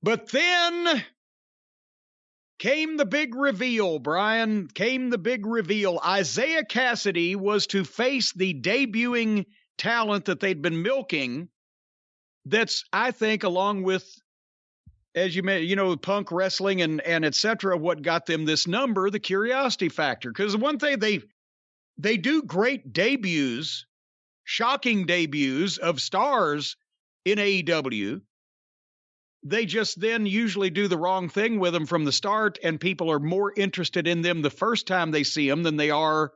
But then came the big reveal, Brian. Came the big reveal. Isiah Kassidy was to face the debuting talent that they'd been milking. That's, I think, along with, as you may, punk wrestling and et cetera, what got them this number, the curiosity factor. Because one thing, they do great debuts, shocking debuts of stars in AEW. They just then usually do the wrong thing with them from the start, and people are more interested in them the first time they see them than they are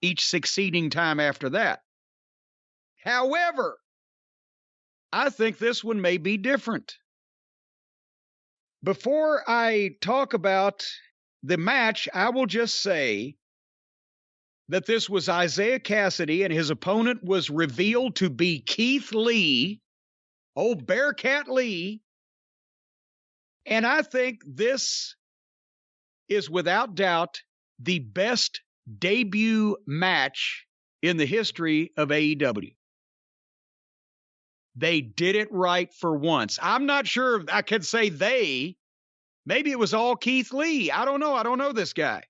each succeeding time after that. However, I think this one may be different. Before I talk about the match, I will just say that this was Isiah Kassidy, and his opponent was revealed to be Keith Lee, old Bearcat Lee. And I think this is without doubt the best debut match in the history of AEW. They did it right for once. I'm not sure if I could say they. Maybe it was all Keith Lee. I don't know. I don't know this guy.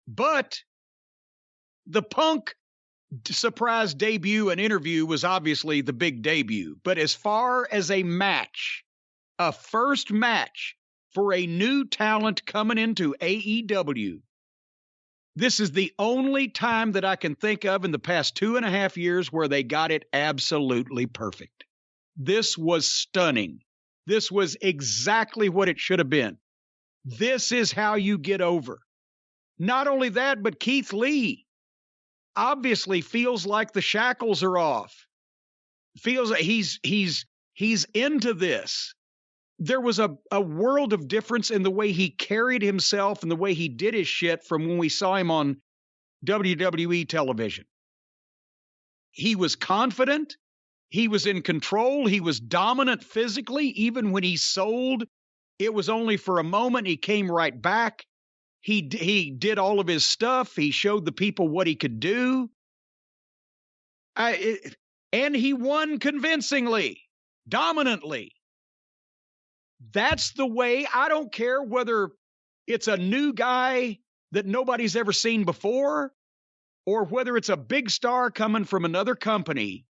But the Punk surprise debut and interview was obviously the big debut. But as far as a match, a first match for a new talent coming into AEW, this is the only time that I can think of in the past 2.5 years where they got it absolutely perfect. This was stunning. This was exactly what it should have been. This is how you get over. Not only that, but Keith Lee obviously feels like the shackles are off. Feels like he's into this. There was a world of difference in the way he carried himself and the way he did his shit from when we saw him on WWE television. He was confident. He was in control. He was dominant physically. Even when he sold, it was only for a moment. He came right back. He did all of his stuff. He showed the people what he could do. And he won convincingly, dominantly. That's the way. I don't care whether it's a new guy that nobody's ever seen before or whether it's a big star coming from another company.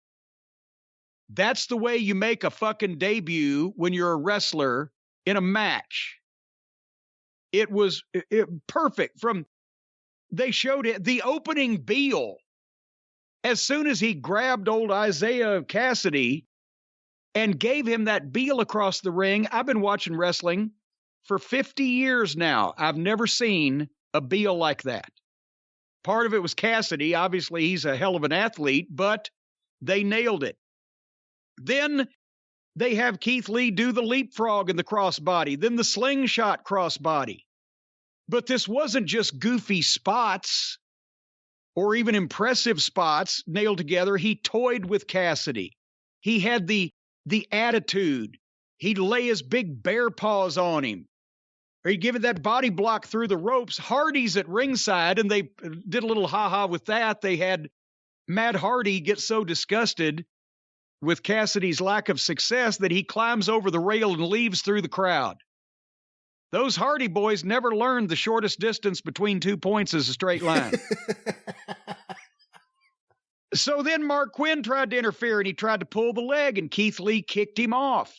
That's the way you make a fucking debut when you're a wrestler in a match. It was perfect. They showed it, the opening Beal, as soon as he grabbed old Isiah Kassidy and gave him that Beal across the ring. I've been watching wrestling for 50 years now. I've never seen a Beal like that. Part of it was Kassidy. Obviously, he's a hell of an athlete, but they nailed it. Then they have Keith Lee do the leapfrog and the crossbody, then the slingshot crossbody. But this wasn't just goofy spots or even impressive spots nailed together. He toyed with Kassidy. He had the attitude. He'd lay his big bear paws on him. Or he'd give it that body block through the ropes. Hardy's at ringside, and they did a little ha-ha with that. They had Matt Hardy get so disgusted with Kassidy's lack of success that he climbs over the rail and leaves through the crowd. Those Hardy boys never learned the shortest distance between 2 points is a straight line. So then Mark Quinn tried to interfere, and he tried to pull the leg, and Keith Lee kicked him off.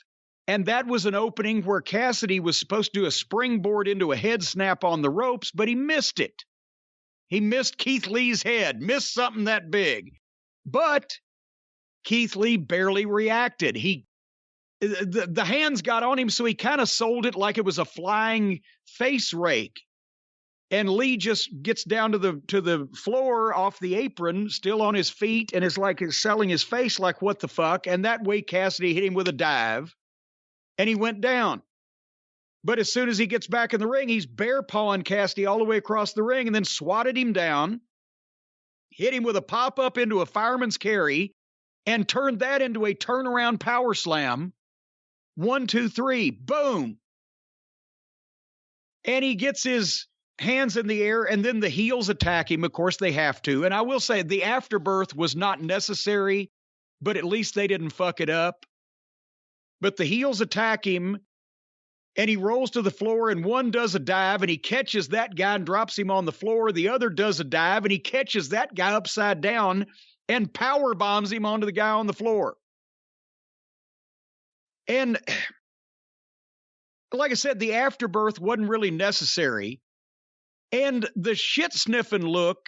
And that was an opening where Kassidy was supposed to do a springboard into a head snap on the ropes, but he missed it. He missed Keith Lee's head, missed something that big. But Keith Lee barely reacted. The hands got on him, so he kind of sold it like it was a flying face rake. And Lee just gets down to the floor off the apron, still on his feet, and is like selling his face like, what the fuck? And that way Kassidy hit him with a dive, and he went down. But as soon as he gets back in the ring, he's bear pawing Kassidy all the way across the ring and then swatted him down, hit him with a pop-up into a fireman's carry, and turned that into a turnaround power slam. 1, 2, 3, boom. And he gets his hands in the air, and then the heels attack him. Of course, they have to. And I will say the afterbirth was not necessary, but at least they didn't fuck it up. But the heels attack him, and he rolls to the floor, and one does a dive, and he catches that guy and drops him on the floor. The other does a dive, and he catches that guy upside down and power bombs him onto the guy on the floor. And like I said, the afterbirth wasn't really necessary. And the shit-sniffing look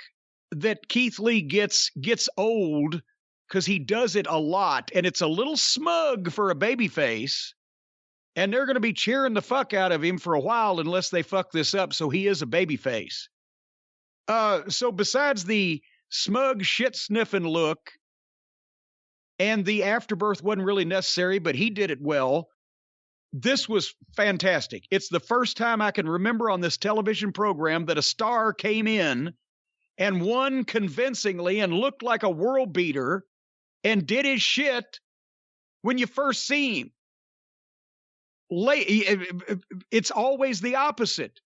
that Keith Lee gets old because he does it a lot, and it's a little smug for a babyface. And they're going to be cheering the fuck out of him for a while unless they fuck this up, so he is a babyface. So besides the smug, shit-sniffing look, and the afterbirth wasn't really necessary, but he did it well, this was fantastic. It's the first time I can remember on this television program that a star came in and won convincingly and looked like a world beater and did his shit when you first see him. It's always the opposite.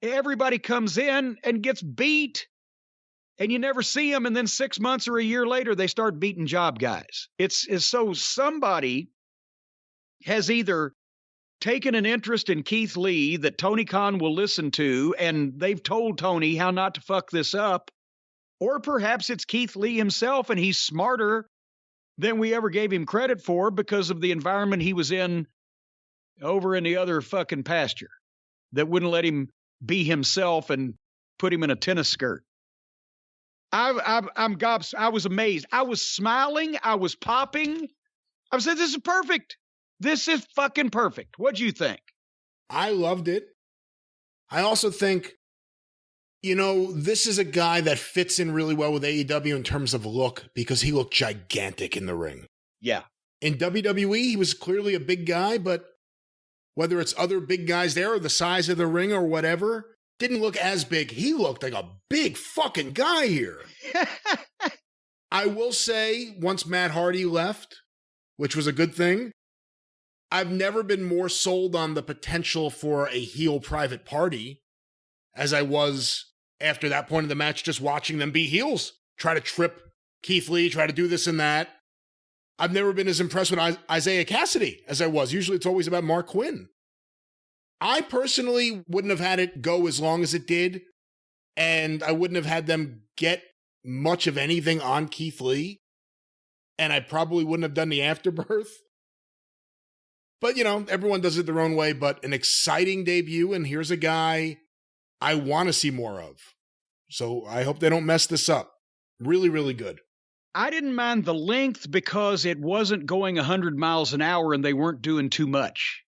Everybody comes in and gets beat, and you never see them, and then 6 months or a year later, they start beating job guys. It's so somebody has either taken an interest in Keith Lee that Tony Khan will listen to, and they've told Tony how not to fuck this up, or perhaps it's Keith Lee himself, and he's smarter than we ever gave him credit for because of the environment he was in over in the other fucking pasture that wouldn't let him be himself and put him in a tennis skirt. I was amazed. I was smiling. I was popping. I said, this is perfect. This is fucking perfect. What'd you think? I loved it. I also think, this is a guy that fits in really well with AEW in terms of look because he looked gigantic in the ring. Yeah. In WWE, he was clearly a big guy, but whether it's other big guys there or the size of the ring or whatever, didn't look as big. He looked like a big fucking guy here. I will say, once Matt Hardy left, which was a good thing, I've never been more sold on the potential for a heel Private Party as I was after that point of the match, just watching them be heels, try to trip Keith Lee, try to do this and that. I've never been as impressed with Isiah Kassidy as I was. Usually it's always about Mark Quinn. I personally wouldn't have had it go as long as it did, and I wouldn't have had them get much of anything on Keith Lee, and I probably wouldn't have done the afterbirth. But, everyone does it their own way, but an exciting debut, and here's a guy I want to see more of. So I hope they don't mess this up. Really, really good. I didn't mind the length because it wasn't going 100 miles an hour and they weren't doing too much.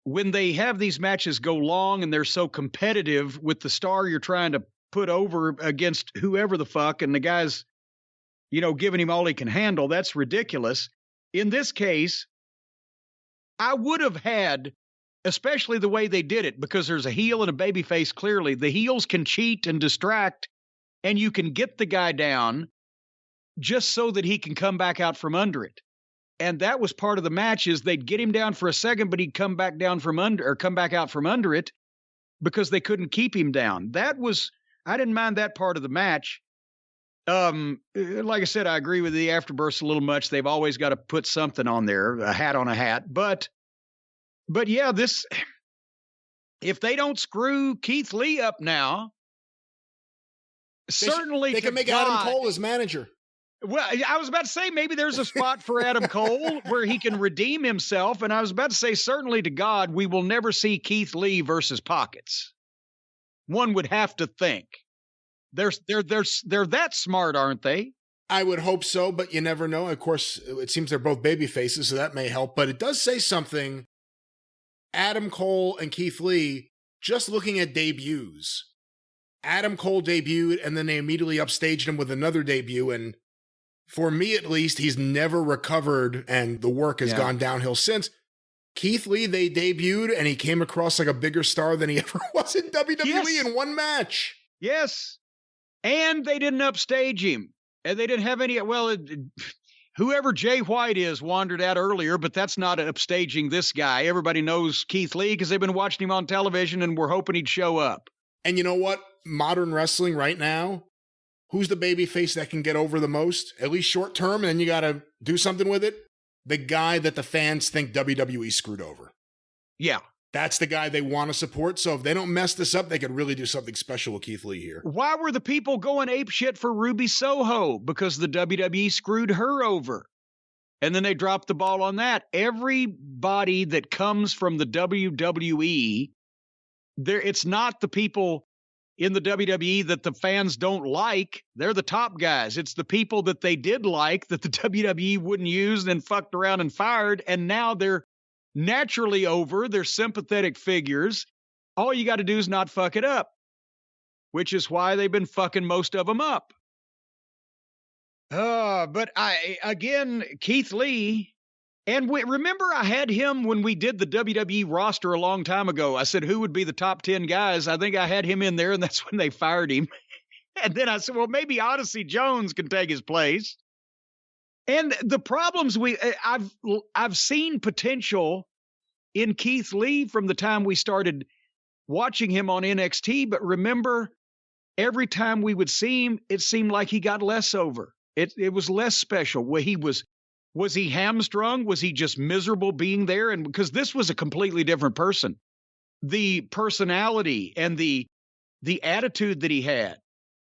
When they have these matches go long and they're so competitive with the star you're trying to put over against whoever the fuck, and the guy's, giving him all he can handle, that's ridiculous. In this case, I would have had, especially the way they did it, because there's a heel and a babyface clearly. The heels can cheat and distract, and you can get the guy down just so that he can come back out from under it. And that was part of the match, is they'd get him down for a second, but he'd come back out from under it because they couldn't keep him down. I didn't mind that part of the match. Like I said, I agree with the afterbirths a little much. They've always got to put something on there, a hat on a hat. But yeah, if they don't screw Keith Lee up now, they can make Adam Cole his manager. Well, I was about to say maybe there's a spot for Adam Cole where he can redeem himself. And I was about to say, certainly to God, we will never see Keith Lee versus Pockets. One would have to think. They're that smart, aren't they? I would hope so, but you never know. Of course, it seems they're both baby faces, so that may help. But it does say something. Adam Cole and Keith Lee, just looking at debuts. Adam Cole debuted, and then they immediately upstaged him with another debut, and for me, at least, he's never recovered, and the work has gone downhill since. Keith Lee, they debuted, and he came across like a bigger star than he ever was in WWE in one match. Yes. And they didn't upstage him. And they didn't have any, whoever Jay White is wandered out earlier, but that's not upstaging this guy. Everybody knows Keith Lee because they've been watching him on television, and we're hoping he'd show up. And you know what? Modern wrestling right now, who's the babyface that can get over the most? At least short term, and then you got to do something with it? The guy that the fans think WWE screwed over. Yeah. That's the guy they want to support. So if they don't mess this up, they could really do something special with Keith Lee here. Why were the people going apeshit for Ruby Soho? Because the WWE screwed her over. And then they dropped the ball on that. Everybody that comes from the WWE, it's not the people in the WWE that the fans don't like. They're the top guys. It's the people that they did like that the WWE wouldn't use and then fucked around and fired. And now they're naturally over. They're sympathetic figures. All you got to do is not fuck it up, which is why they've been fucking most of them up. But Keith Lee, and remember I had him when we did the WWE roster a long time ago. I said, who would be the top 10 guys? I think I had him in there, and that's when they fired him. And then I said, well, maybe Odyssey Jones can take his place. And the problems I've seen potential in Keith Lee from the time we started watching him on NXT. But remember, every time we would see him, it seemed like he got less over. It was less special. Was he hamstrung? Was he just miserable being there? And because this was a completely different person, the personality and the attitude that he had.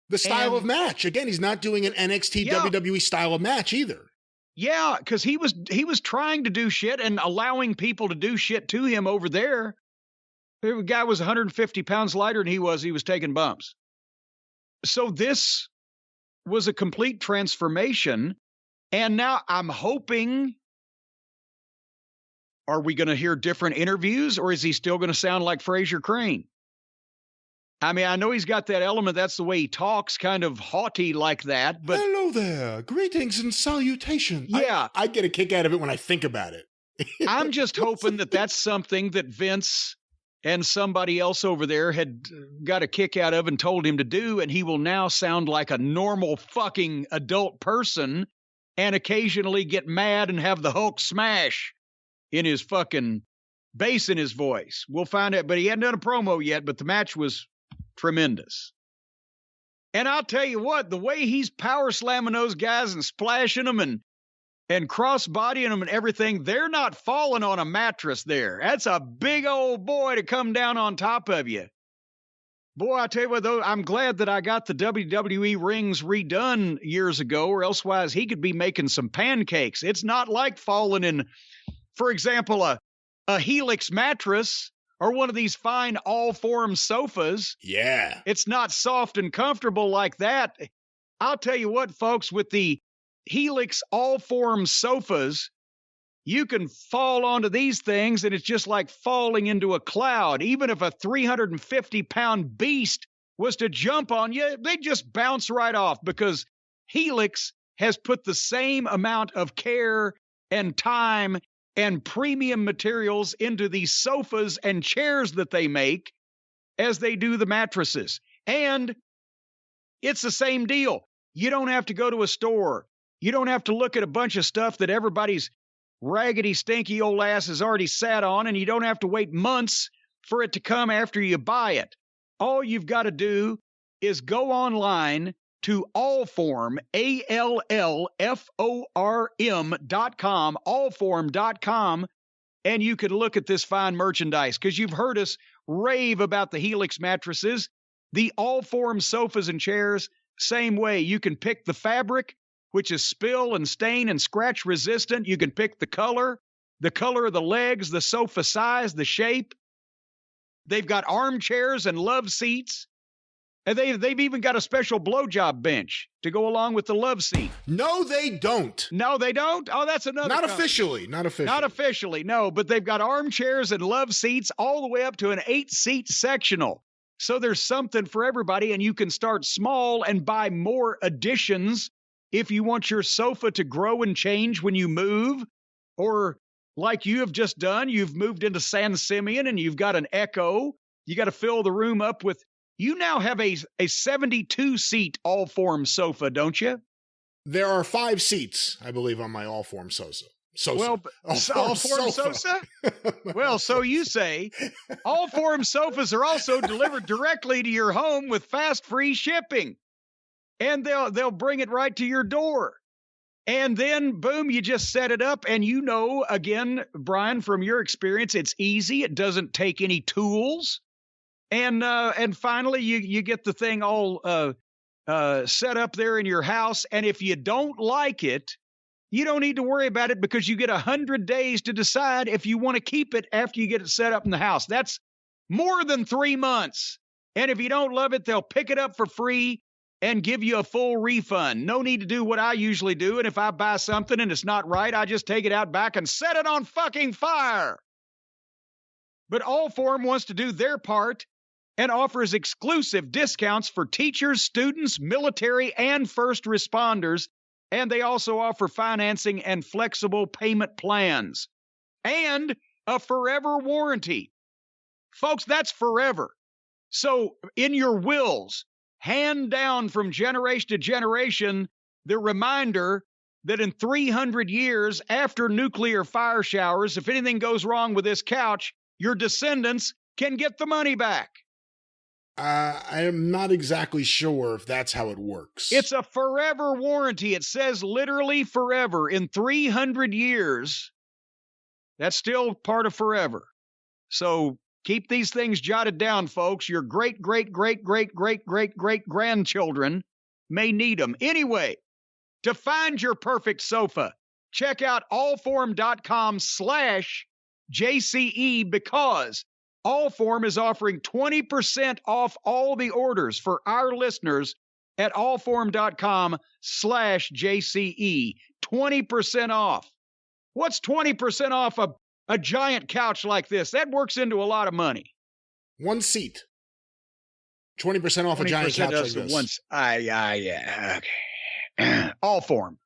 The style of match. Again, he's not doing an NXT WWE style of match either. Yeah, because he was trying to do shit and allowing people to do shit to him over there. The guy was 150 pounds lighter than he was taking bumps. So this was a complete transformation. And now I'm hoping, are we going to hear different interviews, or is he still going to sound like Fraser Crane? I mean, I know he's got that element. That's the way he talks, kind of haughty like that. But hello there. Greetings and salutations. Yeah. I get a kick out of it when I think about it. I'm just hoping that that's something that Vince and somebody else over there had got a kick out of and told him to do, and he will now sound like a normal fucking adult person and occasionally get mad and have the Hulk smash in his fucking bass in his voice. We'll find out. But he hadn't done a promo yet, but the match was tremendous. And I'll tell you what, the way he's power slamming those guys and splashing them and cross-bodying them and everything, they're not falling on a mattress there. That's a big old boy to come down on top of you. Boy, I tell you what, though, I'm glad that I got the WWE rings redone years ago, or elsewise he could be making some pancakes. It's not like falling in, for example, a Helix mattress or one of these fine Allform sofas. Yeah. It's not soft and comfortable like that. I'll tell you what, folks, with the Helix Allform sofas, you can fall onto these things and it's just like falling into a cloud. Even if a 350-pound beast was to jump on you, they just bounce right off, because Helix has put the same amount of care and time and premium materials into these sofas and chairs that they make as they do the mattresses. And it's the same deal. You don't have to go to a store. You don't have to look at a bunch of stuff that everybody's raggedy, stinky old ass has already sat on, and you don't have to wait months for it to come after you buy it. All you've got to do is go online to Allform, ALLFORM.com, Allform.com, and you can look at this fine merchandise, because you've heard us rave about the Helix mattresses. The Allform sofas and chairs, same way. You can pick the fabric, which is spill and stain and scratch resistant. You can pick the color of the legs, the sofa size, the shape. They've got armchairs and love seats. And they've even got a special blowjob bench to go along with the love seat. No, they don't. No, they don't? Oh, that's another Not company. officially. Not officially. Not officially, no. But they've got armchairs and love seats all the way up to an 8-seat sectional. So there's something for everybody, and you can start small and buy more additions if you want your sofa to grow and change when you move. Or like you have just done, you've moved into San Simeon and you've got an Echo. You got to fill the room up with... You now have a 72-seat Allform sofa, don't you? There are 5 seats, I believe, on my Allform sofa. Well, Allform sofa? Well, so you say. Allform sofas are also delivered directly to your home with fast, free shipping. And they'll bring it right to your door. And then, boom, you just set it up. And you know, again, Brian, from your experience, it's easy. It doesn't take any tools. And finally, you get the thing all set up there in your house. And if you don't like it, you don't need to worry about it because you get 100 days to decide if you want to keep it after you get it set up in the house. That's more than 3 months. And if you don't love it, they'll pick it up for free and give you a full refund. No need to do what I usually do. And if I buy something and it's not right, I just take it out back and set it on fucking fire. But Allform wants to do their part and offers exclusive discounts for teachers, students, military, and first responders. And they also offer financing and flexible payment plans and a forever warranty. Folks, that's forever. So in your wills, hand down from generation to generation, the reminder that in 300 years after nuclear fire showers, if anything goes wrong with this couch, your descendants can get the money back. I am not exactly sure if that's how it works. It's a forever warranty. It says literally forever. In 300 years, that's still part of forever. So keep these things jotted down, folks. Your great-great-great-great-great-great-great-grandchildren may need them. Anyway, to find your perfect sofa, check out allform.com/JCE because Allform is offering 20% off all the orders for our listeners at allform.com/JCE. 20% off. What's 20% off a giant couch like this? That works into a lot of money. One seat. 20% off a giant couch like this. Yeah, okay. Allform.